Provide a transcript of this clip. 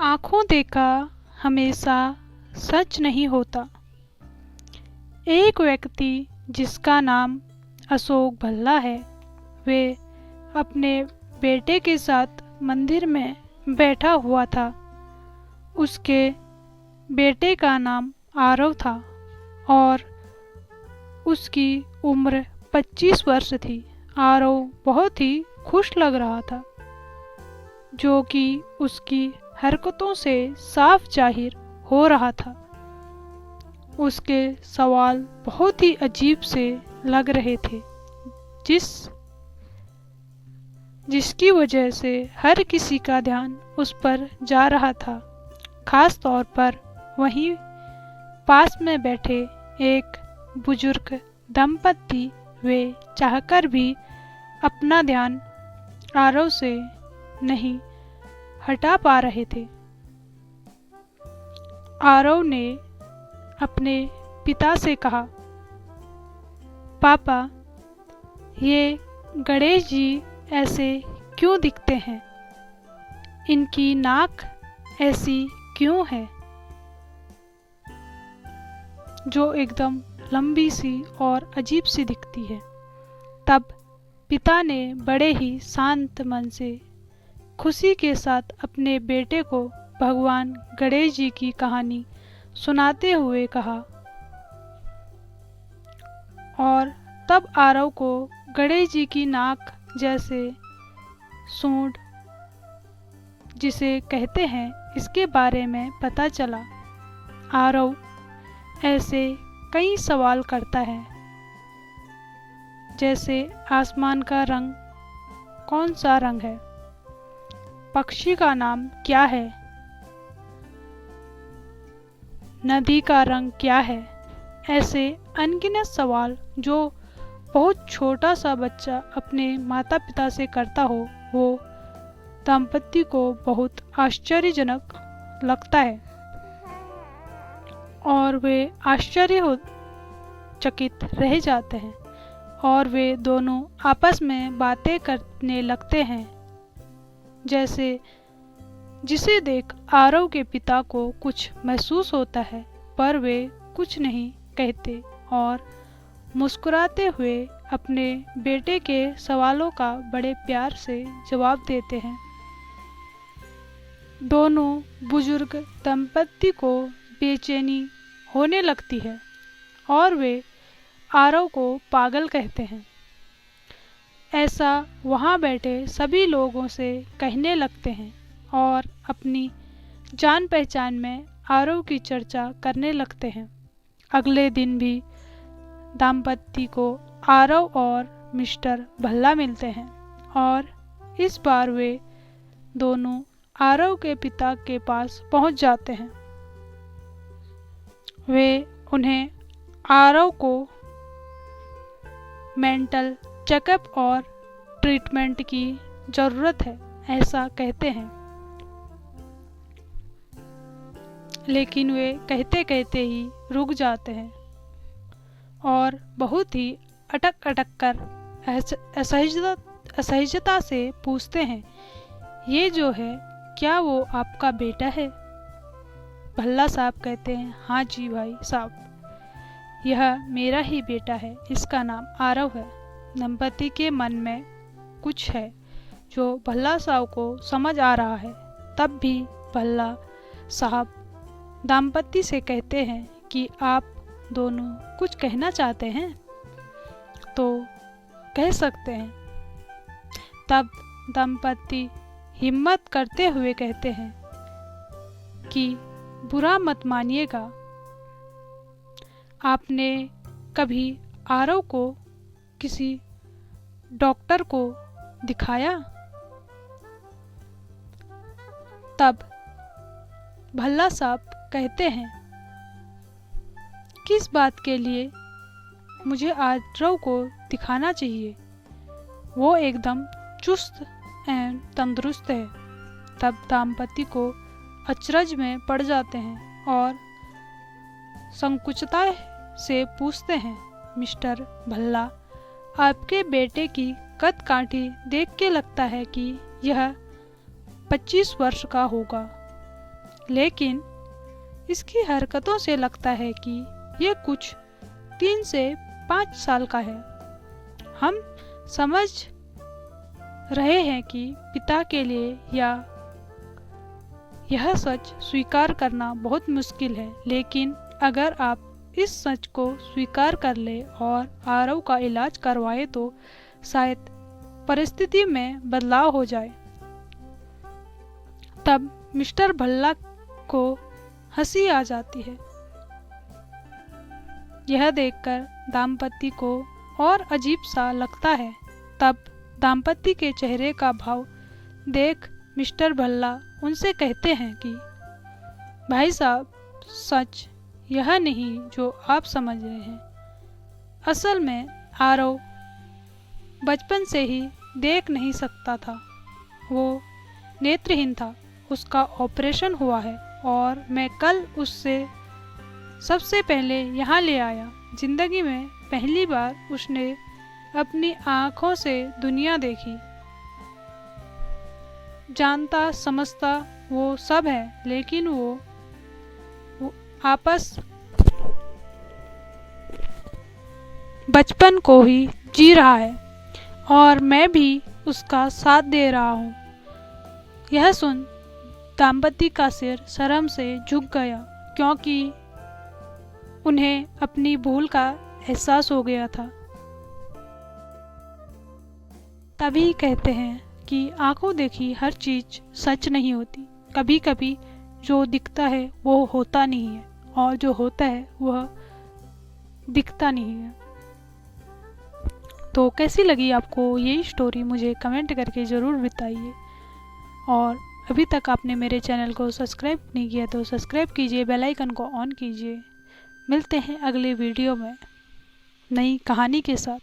आँखों देखा हमेशा सच नहीं होता। एक व्यक्ति जिसका नाम अशोक भल्ला है, वे अपने बेटे के साथ मंदिर में बैठा हुआ था। उसके बेटे का नाम आरव था और उसकी उम्र 25 वर्ष थी। आरव बहुत ही खुश लग रहा था, जो कि उसकी हरकतों से साफ जाहिर हो रहा था। उसके सवाल बहुत ही अजीब से लग रहे थे, जिसकी वजह से हर किसी का ध्यान उस पर जा रहा था। खास तौर पर वहीं पास में बैठे एक बुजुर्ग दंपति, वे चाहकर भी अपना ध्यान आरव से नहीं हटा पा रहे थे। आरव ने अपने पिता से कहा, पापा, ये गणेश जी ऐसे क्यों दिखते हैं? इनकी नाक ऐसी क्यों है, जो एकदम लंबी सी और अजीब सी दिखती है? तब पिता ने बड़े ही शांत मन से खुशी के साथ अपने बेटे को भगवान गणेश जी की कहानी सुनाते हुए कहा, और तब आरव को गणेश जी की नाक जैसे सूंड जिसे कहते हैं, इसके बारे में पता चला। आरव ऐसे कई सवाल करता है, जैसे आसमान का रंग कौन सा रंग है, पक्षी का नाम क्या है, नदी का रंग क्या है। ऐसे अनगिनत सवाल जो बहुत छोटा सा बच्चा अपने माता पिता से करता हो, वो दंपति को बहुत आश्चर्यजनक लगता है और वे आश्चर्यचकित रह जाते हैं और वे दोनों आपस में बातें करने लगते हैं, जैसे जिसे देख आरव के पिता को कुछ महसूस होता है, पर वे कुछ नहीं कहते और मुस्कुराते हुए अपने बेटे के सवालों का बड़े प्यार से जवाब देते हैं। दोनों बुजुर्ग दंपति को बेचैनी होने लगती है और वे आरव को पागल कहते हैं। ऐसा वहाँ बैठे सभी लोगों से कहने लगते हैं और अपनी जान पहचान में आरव की चर्चा करने लगते हैं। अगले दिन भी दाम्पत्य को आरव और मिस्टर भल्ला मिलते हैं और इस बार वे दोनों आरव के पिता के पास पहुंच जाते हैं। वे उन्हें आरव को मेंटल चेकअप और ट्रीटमेंट की ज़रूरत है, ऐसा कहते हैं। लेकिन वे कहते कहते ही रुक जाते हैं और बहुत ही अटक अटक कर असहजता से पूछते हैं, ये जो है, क्या वो आपका बेटा है? भल्ला साहब कहते हैं, हाँ जी भाई साहब, यह मेरा ही बेटा है, इसका नाम आरव है। दंपति के मन में कुछ है जो भल्ला साहब को समझ आ रहा है। तब भी भल्ला साहब दाम्पत्य से कहते हैं कि आप दोनों कुछ कहना चाहते हैं तो कह सकते हैं। तब दंपति हिम्मत करते हुए कहते हैं कि बुरा मत मानिएगा, आपने कभी आरव को किसी डॉक्टर को दिखाया? तब भल्ला साहब कहते हैं, किस बात के लिए मुझे आरव को दिखाना चाहिए? वो एकदम चुस्त एवं तंदुरुस्त है। तब दाम्पत्य को अचरज में पड़ जाते हैं और संकुचता से पूछते हैं, मिस्टर भल्ला, आपके बेटे की कद काठी देख के लगता है कि यह 25 वर्ष का होगा। लेकिन इसकी हरकतों से लगता है कि ये कुछ 3 से 5 साल का है। हम समझ रहे हैं कि पिता के लिए यह सच स्वीकार करना बहुत मुश्किल है, लेकिन अगर आप इस सच को स्वीकार कर ले और आरव का इलाज करवाए तो शायद परिस्थिति में बदलाव हो जाए। तब मिस्टर भल्ला को हंसी आ जाती है। यह देखकर दाम्पत्ति को और अजीब सा लगता है। तब दाम्पत्ति के चेहरे का भाव देख मिस्टर भल्ला उनसे कहते हैं कि भाई साहब, सच यह नहीं जो आप समझ रहे हैं। असल में आरव बचपन से ही देख नहीं सकता था। वो नेत्रहीन था। उसका ऑपरेशन हुआ है और मैं कल उससे सबसे पहले यहाँ ले आया। जिंदगी में पहली बार उसने अपनी आँखों से दुनिया देखी। जानता समझता वो सब है, लेकिन वो आपस बचपन को ही जी रहा है और मैं भी उसका साथ दे रहा हूँ। यह सुन दाम्पत्ति का सिर शर्म से झुक गया, क्योंकि उन्हें अपनी भूल का एहसास हो गया था। तभी कहते हैं कि आंखों देखी हर चीज सच नहीं होती। कभी कभी जो दिखता है वो होता नहीं है और जो होता है वह दिखता नहीं है। तो कैसी लगी आपको ये स्टोरी, मुझे कमेंट करके ज़रूर बताइए। और अभी तक आपने मेरे चैनल को सब्सक्राइब नहीं किया तो सब्सक्राइब कीजिए, बेल आइकन को ऑन कीजिए। मिलते हैं अगले वीडियो में नई कहानी के साथ।